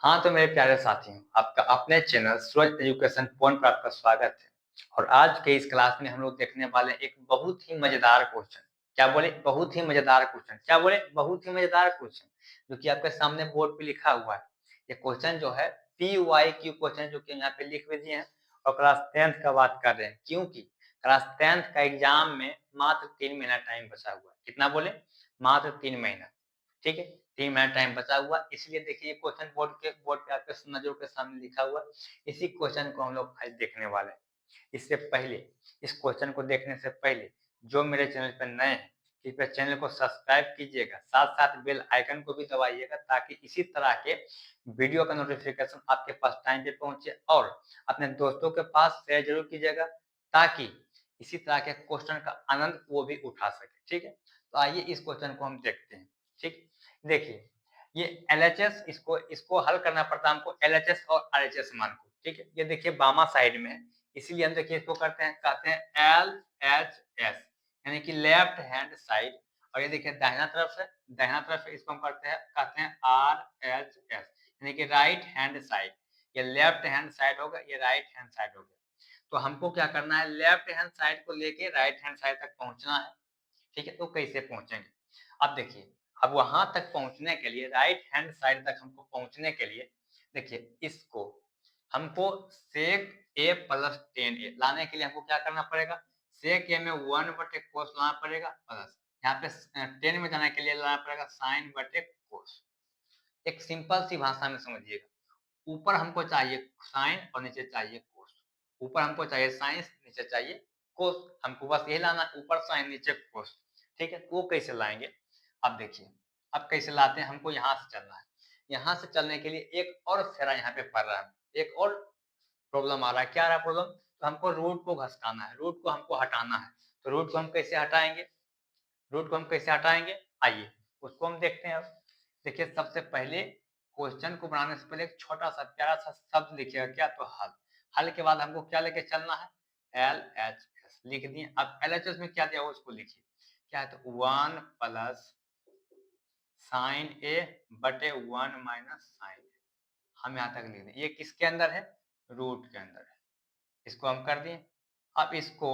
हाँ, तो मेरे प्यारे साथियों, आपका अपने चैनल सूरज एजुकेशन पॉइंट पर आपका स्वागत है। और आज के इस क्लास में हम लोग देखने वाले हैं एक बहुत ही मज़ेदार क्वेश्चन। क्या बोले? बहुत ही मज़ेदार क्वेश्चन। क्या बोले? बहुत ही मज़ेदार क्वेश्चन, जो कि आपके सामने बोर्ड पे लिखा हुआ है। ये क्वेश्चन जो है PYQ क्वेश्चन जो कि यहाँ पे लिख भी दिए हैं और क्लास 10th का बात कर रहे हैं, क्योंकि क्लास 10th का एग्जाम में मात्र 3 महीना टाइम बचा हुआ है। कितना बोले? मात्र 3 महीना। ठीक है, 3 महीना टाइम बचा हुआ, इसलिए देखिए क्वेश्चन बोर्ड पे आपके नज़रों के सामने लिखा हुआ है। इसी क्वेश्चन को हम लोग आज देखने वाले हैं। इससे पहले, इस क्वेश्चन को देखने से पहले जो मेरे चैनल पर नए हैं, कृपया चैनल को सब्सक्राइब कीजिएगा, साथ-साथ बेल आइकन को भी दबाइएगा ताकि इसी तरह के वीडियो का नोटिफिकेशन आपके पास टाइम पे पहुंचे और अपने दोस्तों के पास शेयर जरूर कीजिएगा ताकि इसी तरह के क्वेश्चन का आनंद वो भी उठा सके। ठीक है, तो आइए इस क्वेश्चन को हम देखते हैं। ठीक, देखिए ये एलएचएस, इसको इसको हल करना पड़ता है हमको एलएचएस और आरएचएस मान को। ठीक है, ये देखिए बामा साइड में है, इसीलिए हम देखिए इसको कहते हैं एलएचएस, यानी कि लेफ्ट हैंड साइड। और ये देखिए दाहिना तरफ से इसको हम कहते हैं आरएचएस, यानी कि राइट हैंड साइड। ये लेफ्ट हैंड साइड होगा, ये राइट हैंड साइड होगा। तो हमको क्या करना है, लेफ्ट हैंड साइड को लेके राइट हैंड साइड तक पहुंचना है। ठीक है, तो कैसे पहुंचेंगे? अब देखिए, अब वहां तक पहुंचने के लिए, राइट हैंड साइड तक हमको पहुंचने के लिए, देखिए इसको हमको सेक ए प्लस टेन ए लाने के लिए हमको क्या करना पड़ेगा, सेक ए में 1/cos लाना पड़ेगा, प्लस यहाँ पे 10 में जाने के लिए लाना पड़ेगा sin/cos। एक सिंपल सी भाषा में समझिएगा, ऊपर हमको चाहिए साइन और नीचे चाहिए कोस। ऊपर हमको चाहिए साइन, नीचे चाहिए कोस। हमको बस यही लाना, ऊपर साइन नीचे कोस। ठीक है, वो कैसे लाएंगे? अब देखिए, अब कैसे लाते हैं, हमको यहाँ से चलना है। यहाँ से चलने के लिए एक और फेरा यहाँ पे पड़ रहा है, एक और प्रॉब्लम आ रहा है। क्या आ रहा है प्रॉब्लम? तो हमको रूट को घसकाना है, रूट को हमको हटाना है। तो रूट को हम कैसे हटाएंगे? रूट को हम कैसे हटाएंगे, आइए उसको हम देखते हैं। अब देखिए, सबसे पहले क्वेश्चन को बनाने से पहले एक छोटा सा प्यारा सा शब्द लिखिएगा, क्या? तो हल। हल के बाद हमको क्या लेके चलना है, एल एच एस लिख दिए। अब एल एच एस में क्या दिया हुआ उसको लिखिए, क्या है? तो 1 प्लस साइन ए बटे 1 माइनस साइन ए। हम यहाँ तक लिख दें, ये किसके अंदर है? रूट के अंदर है। इसको हम कर दिए। अब इसको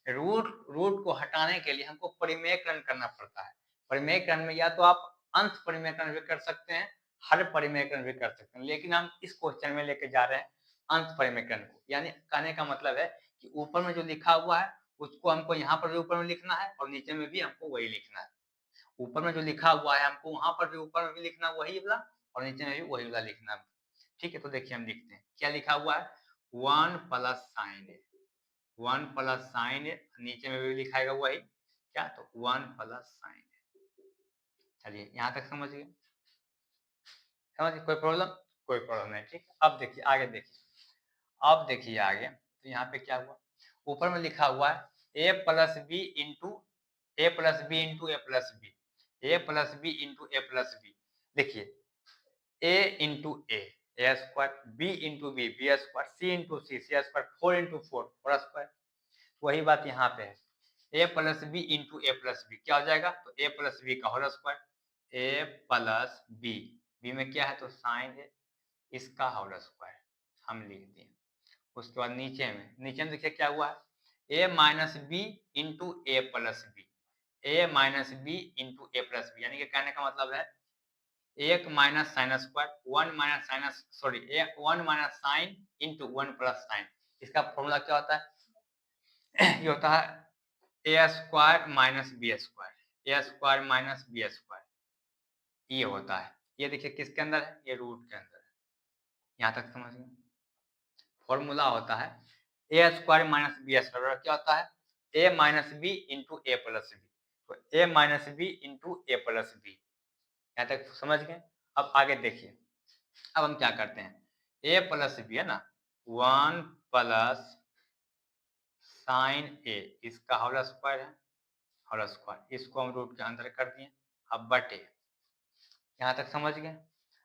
रूट रूट को हटाने के लिए हमको परिमेयकरण करना पड़ता है। परिमेयकरण में या तो आप अंश परिमेयकरण भी कर सकते हैं, हर परिमेयकरण भी कर सकते हैं, लेकिन हम इस क्वेश्चन में लेके जा रहे हैं अंश परिमेयकरण को। यानी कहने का मतलब है कि ऊपर में जो लिखा हुआ है उसको हमको यहाँ पर भी ऊपर में लिखना है और नीचे में भी हमको वही लिखना है। ऊपर में जो लिखा हुआ है हमको वहां पर भी ऊपर में भी लिखना वही वाला और नीचे में भी वही वाला लिखना। ठीक है, तो देखिए हम लिखते हैं, क्या लिखा हुआ है? 1 प्लस साइन ए, 1 प्लस साइन ए, नीचे में भी लिखाएगा वही, क्या? तो 1 प्लस साइन ए। चलिए यहाँ तक समझ गए? समझ गए? कोई प्रॉब्लम? कोई प्रॉब्लम नहीं। ठीक, अब देखिए आगे, देखिए अब देखिए आगे, तो यहाँ पे क्या हुआ, ऊपर में लिखा हुआ है A plus B into A plus B into A plus B, A plus B into A plus B. देखिए A into A square, B into B B square, C into C square, 4 into 4 square. वही बात यहाँ पे है, A plus B into A plus B क्या हो जाएगा? तो ए प्लस बी का whole square, A plus B, B में क्या है? तो साइन है, इसका होल स्क्वायर हम लिख दिए। उसके बाद नीचे में देखिए क्या हुआ है, A minus B into A plus B, A minus B into A plus B, यानी कि कहने का मतलब है एक minus sine square, one minus sine, sorry, one minus sine into 1 plus sine. इसका फॉर्मूला क्या होता है? ये होता है A square minus B square, A square minus B square, ये होता है। ये देखिए किसके अंदर है? ये रूट के अंदर है। यहाँ तक समझ गए? फॉर्मूला होता है A square minus B square, क्या होता है? A minus B into A plus B, तो ए minus B into A plus B. यहाँ तक समझ गए? अब आगे देखिए, अब हम क्या करते हैं, ए प्लस बी है ना, 1 प्लस साइन ए, इसका होल स्क्वायर है, होल स्क्वायर, इसको हम रूट के अंदर कर दिए। अब बटे, यहाँ तक समझ गए?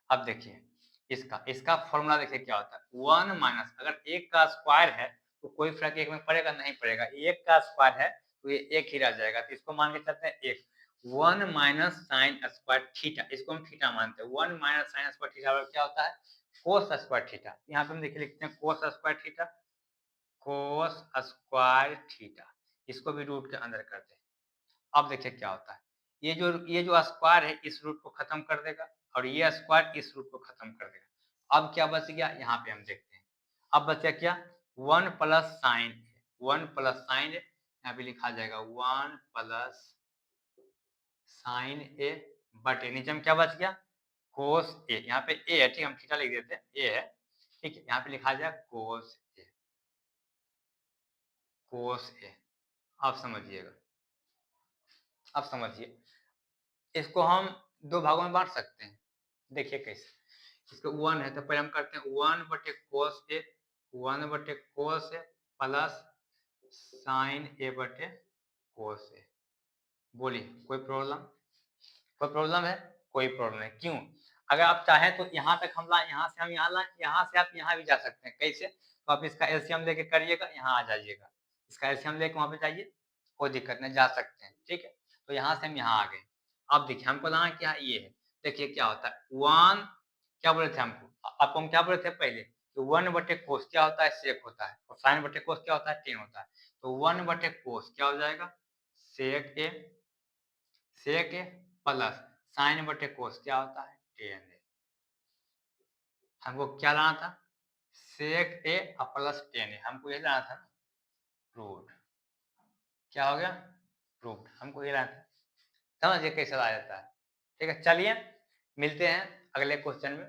अब देखिए इसका इसका फॉर्मूला देखिए क्या होता है, 1 माइनस, अगर एक का स्क्वायर है तो कोई फर्क एक में पड़ेगा नहीं पड़ेगा, एक का स्क्वायर है तो ये एक ही रह जाएगा, तो इसको मान के चलते हैं एक। 1 माइनस साइन स्क्वायर थीटा, इसको हम थीटा मानते हैं, 1 माइनस साइन स्क्वायर थीटा क्या होता है? कोस स्क्वायर थीटा, यहाँ पे हम देखिए लिखते हैं cos square theta, cos square theta, इसको भी रूट के अंदर करते हैं। अब देखिए क्या होता है, ये जो स्क्वायर है इस रूट को खत्म कर देगा और ये स्क्वायर इस रूट को खत्म कर देगा। अब क्या बच गया, यहाँ पे हम देखते हैं, अब बचा क्या, 1 प्लस साइन ए, 1 प्लस साइन ए, यहाँ पे लिखा जाएगा 1 प्लस साइन ए बटे नीचे में क्या बच गया, कोस ए, यहाँ पे ए है, ठीक, हम थीटा लिख देते हैं, ए है, ठीक है, यहाँ पे लिखा जाएगा कोस ए, कोस ए। अब समझिएगा, अब समझिए, इसको हम दो भागों में बांट सकते हैं। देखिए कैसे, इसको 1 है तो पहले हम करते हैं 1 बटे कोस ए, 1 बटे कोस ए प्लस साइन ए बटे कोस ए। बोलिए कोई प्रॉब्लम, कोई प्रॉब्लम है, कोई प्रॉब्लम नहीं, क्यों, अगर आप चाहें तो यहाँ तक हम लाएं, यहाँ से हम यहाँ लाएं, यहाँ से आप यहाँ भी जा सकते हैं, कैसे, तो आप इसका एलसीएम लेके करिएगा, यहाँ आ जाइएगा, इसका एलसीएम लेके वहां पे जाइए, कोई दिक्कत नहीं, जा सकते हैं, ठीक है। तो यहाँ से हम यहाँ आ गए। अब देखिए हमको लाना क्या है, ये है, देखिए क्या होता है, 1 क्या बोले थे हमको, आपको हम क्या बोले थे पहले, तो 1 बटे कोस क्या होता है, सेक होता है, और साइन बटे कोस क्या होता है, टेन होता है। तो 1 बटे कोस क्या हो जाएगा, सेक ए, सेक ए प्लस साइन बटे कोस क्या होता है, टेन ए। हमको क्या लाना था, सेक ए प्लस टेन ए, हमको ये लाना था ना, रूट, क्या हो गया, रूट, हमको ये लाना था, समझिए कैसे लाया जाता है। ठीक है, चलिए मिलते हैं अगले क्वेश्चन में।